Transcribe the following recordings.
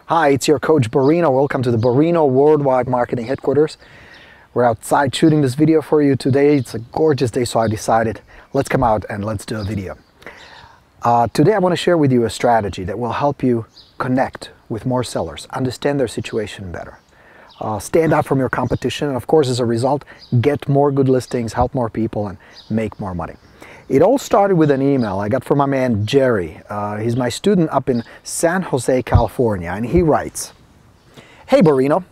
Hi, it's your coach Borino. Welcome to the Borino Worldwide Marketing Headquarters. We're outside shooting this video for you today. It's a gorgeous day, so I decided let's come out and let's do a video. Today I want to share with you a strategy that will help you connect with more sellers, understand their situation better, stand out from your competition, and of course as a result get more good listings, help more people, and make more money. It all started with an email I got from my man Jerry. He's my student up in San Jose, California, and he writes, "Hey Borino,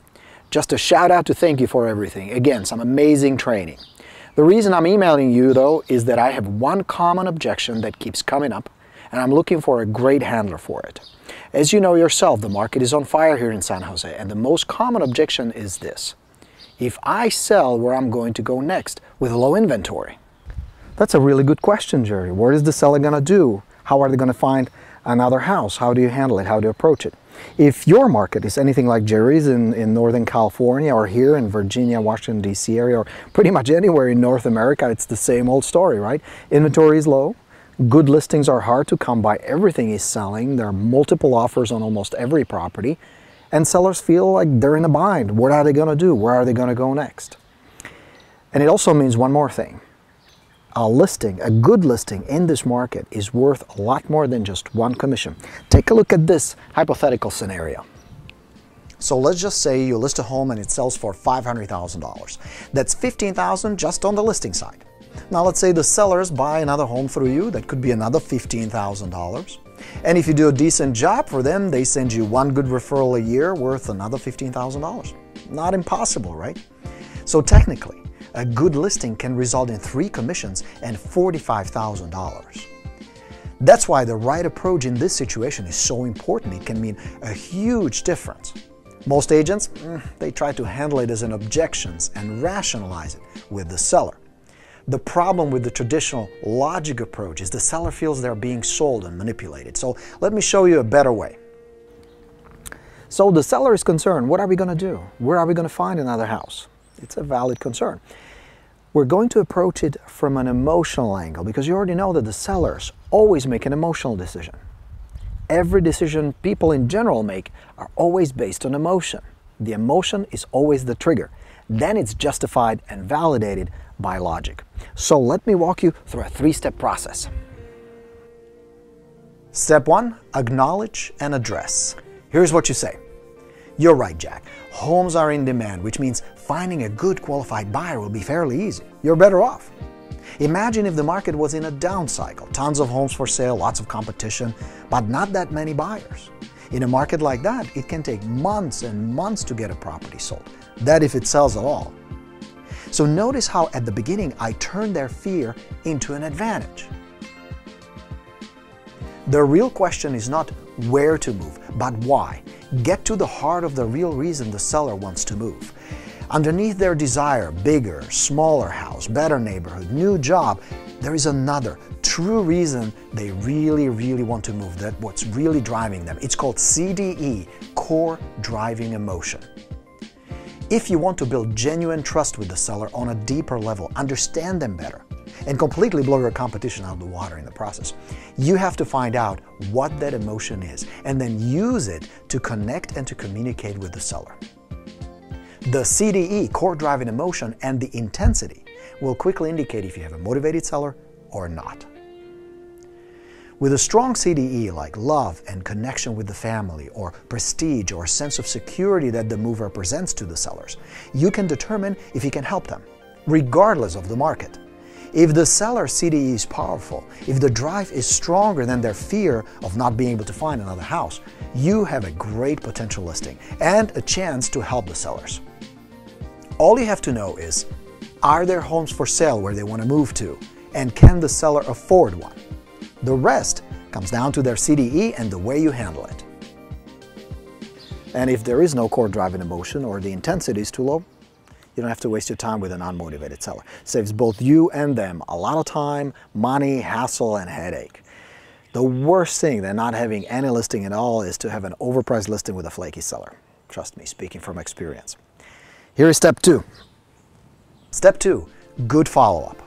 just a shout out to thank you for everything. Again, some amazing training. The reason I'm emailing you though is that I have one common objection that keeps coming up, and I'm looking for a great handler for it. As you know yourself, the market is on fire here in San Jose, and the most common objection is this: if I sell, where I'm going to go next with low inventory?" That's a really good question, Jerry. What is the seller going to do? How are they going to find another house? How do you handle it? How do you approach it? If your market is anything like Jerry's in Northern California, or here in Virginia, Washington, D.C. area, or pretty much anywhere in North America, it's the same old story, right? Inventory is low. Good listings are hard to come by. Everything is selling. There are multiple offers on almost every property. And sellers feel like they're in a bind. What are they going to do? Where are they going to go next? And it also means one more thing. A listing, a good listing in this market is worth a lot more than just one commission. Take a look at this hypothetical scenario. So let's just say you list a home and it sells for $500,000. That's $15,000 just on the listing side. Now let's say the sellers buy another home through you. That could be another $15,000. And if you do a decent job for them, they send you one good referral a year worth another $15,000. Not impossible, right? So technically, a good listing can result in 3 commissions and $45,000. That's why the right approach in this situation is so important. It can mean a huge difference. Most agents, they try to handle it as an objections and rationalize it with the seller. The problem with the traditional logic approach is the seller feels they're being sold and manipulated. So let me show you a better way. So the seller is concerned, what are we going to do? Where are we going to find another house? It's a valid concern. We're going to approach it from an emotional angle because you already know that the sellers always make an emotional decision. Every decision people in general make are always based on emotion. The emotion is always the trigger. Then it's justified and validated by logic. So let me walk you through a 3-step process. Step 1, acknowledge and address. Here's what you say. "You're right, Jack. Homes are in demand, which means finding a good qualified buyer will be fairly easy. You're better off. Imagine if the market was in a down cycle. Tons of homes for sale, lots of competition, but not that many buyers. In a market like that, it can take months and months to get a property sold. That if it sells at all. So notice how at the beginning I turned their fear into an advantage. The real question is not where to move, but why. Get to the heart of the real reason the seller wants to move. Underneath their desire, bigger, smaller house, better neighborhood, new job, there is another true reason they really want to move, that what's really driving them. It's called CDE, Core Driving Emotion. If you want to build genuine trust with the seller on a deeper level, understand them better, and completely blow your competition out of the water in the process, you have to find out what that emotion is and then use it to connect and to communicate with the seller. The CDE, core driving emotion, and the intensity will quickly indicate if you have a motivated seller or not. With a strong CDE like love and connection with the family, or prestige or sense of security that the move represents to the sellers, you can determine if you can help them, regardless of the market. If the seller CDE is powerful, if the drive is stronger than their fear of not being able to find another house, you have a great potential listing and a chance to help the sellers. All you have to know is, are there homes for sale where they want to move to, and can the seller afford one? The rest comes down to their CDE and the way you handle it. And if there is no core driving emotion or the intensity is too low, you don't have to waste your time with an unmotivated seller. Saves both you and them a lot of time, money, hassle, and headache. The worst thing than not having any listing at all is to have an overpriced listing with a flaky seller. Trust me, speaking from experience. Here is step 2. Step 2, good follow-up.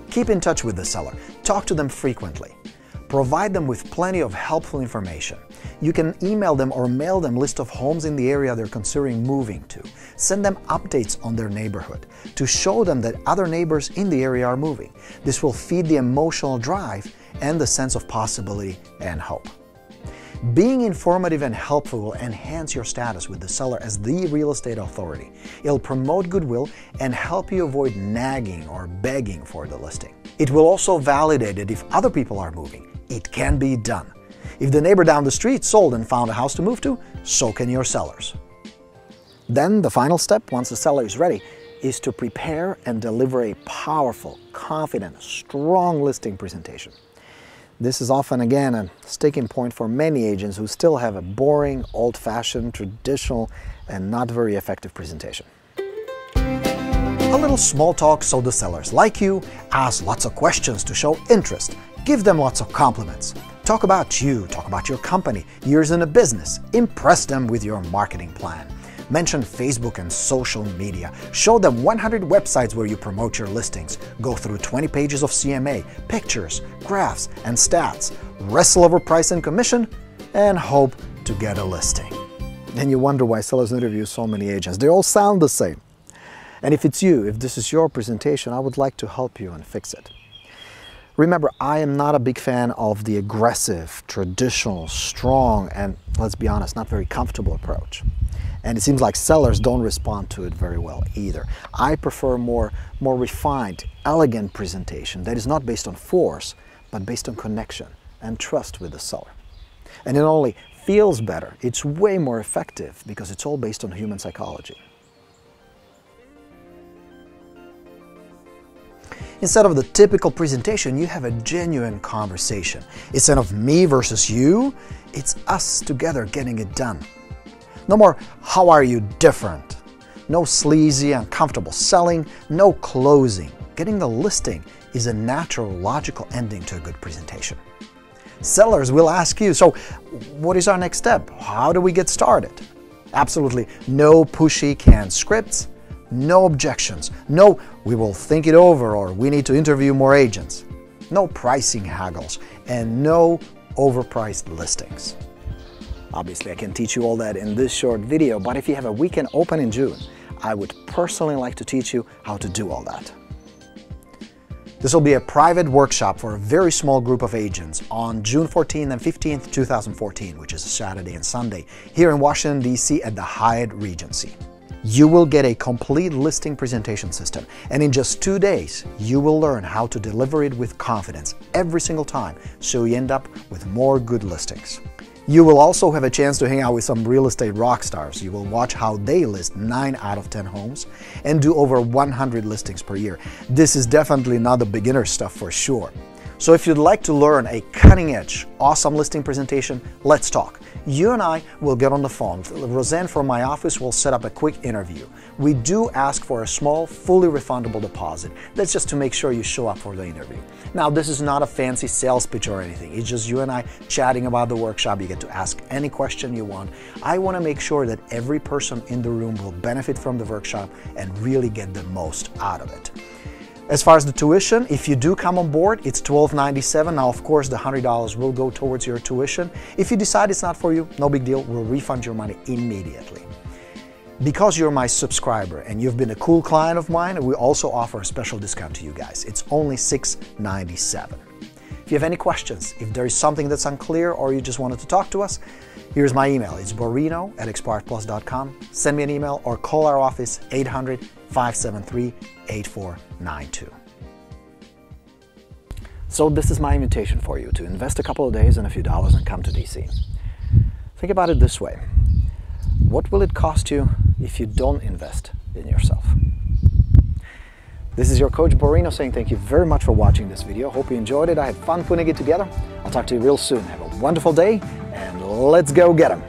Keep in touch with the seller. Talk to them frequently. Provide them with plenty of helpful information. You can email them or mail them list of homes in the area they're considering moving to. Send them updates on their neighborhood to show them that other neighbors in the area are moving. This will feed the emotional drive and the sense of possibility and hope. Being informative and helpful will enhance your status with the seller as the real estate authority. It'll promote goodwill and help you avoid nagging or begging for the listing. It will also validate that if other people are moving, it can be done. If the neighbor down the street sold and found a house to move to, so can your sellers. Then the final step, once the seller is ready, is to prepare and deliver a powerful, confident, strong listing presentation. This is often, again, a sticking point for many agents who still have a boring, old-fashioned, traditional, and not very effective presentation. A little small talk so the sellers like you, ask lots of questions to show interest, give them lots of compliments. Talk about you, talk about your company, years in the business, impress them with your marketing plan. Mention Facebook and social media. Show them 100 websites where you promote your listings. Go through 20 pages of CMA, pictures, graphs, and stats. Wrestle over price and commission, and hope to get a listing. And you wonder why sellers interview so many agents. They all sound the same. And if it's you, if this is your presentation, I would like to help you and fix it. Remember, I am not a big fan of the aggressive, traditional, strong, and let's be honest, not very comfortable approach. And it seems like sellers don't respond to it very well either. I prefer more refined, elegant presentation that is not based on force, but based on connection and trust with the seller. And it not only feels better, it's way more effective because it's all based on human psychology. Instead of the typical presentation, you have a genuine conversation. Instead of me versus you, it's us together getting it done. No more, how are you different? No sleazy, uncomfortable selling, no closing. Getting the listing is a natural, logical ending to a good presentation. Sellers will ask you, so what is our next step? How do we get started? Absolutely no pushy canned scripts, no objections, no we will think it over or we need to interview more agents, no pricing haggles, and no overpriced listings. Obviously, I can teach you all that in this short video, but if you have a weekend open in June, I would personally like to teach you how to do all that. This will be a private workshop for a very small group of agents on June 14th and 15th, 2014, which is a Saturday and Sunday, here in Washington, D.C. at the Hyatt Regency. You will get a complete listing presentation system, and in just 2 days, you will learn how to deliver it with confidence every single time, so you end up with more good listings. You will also have a chance to hang out with some real estate rock stars. You will watch how they list 9 out of 10 homes and do over 100 listings per year. This is definitely not the beginner stuff for sure. So if you'd like to learn a cutting-edge, awesome listing presentation, let's talk. You and I will get on the phone. Roseanne from my office will set up a quick interview. We do ask for a small, fully refundable deposit. That's just to make sure you show up for the interview. Now, this is not a fancy sales pitch or anything. It's just you and I chatting about the workshop. You get to ask any question you want. I want to make sure that every person in the room will benefit from the workshop and really get the most out of it. As far as the tuition, if you do come on board, it's $12.97. Now, of course, the $100 will go towards your tuition. If you decide it's not for you, no big deal. We'll refund your money immediately. Because you're my subscriber and you've been a cool client of mine, we also offer a special discount to you guys. It's only $6.97. If you have any questions, if there is something that's unclear or you just wanted to talk to us, here's my email. It's borino@expiredplus.com. Send me an email or call our office 800-573-8492. So this is my invitation for you to invest a couple of days and a few dollars and come to DC. Think about it this way. What will it cost you if you don't invest in yourself? This is your coach Borino saying thank you very much for watching this video. Hope you enjoyed it. I had fun putting it together. I'll talk to you real soon. Have a wonderful day and let's go get 'em.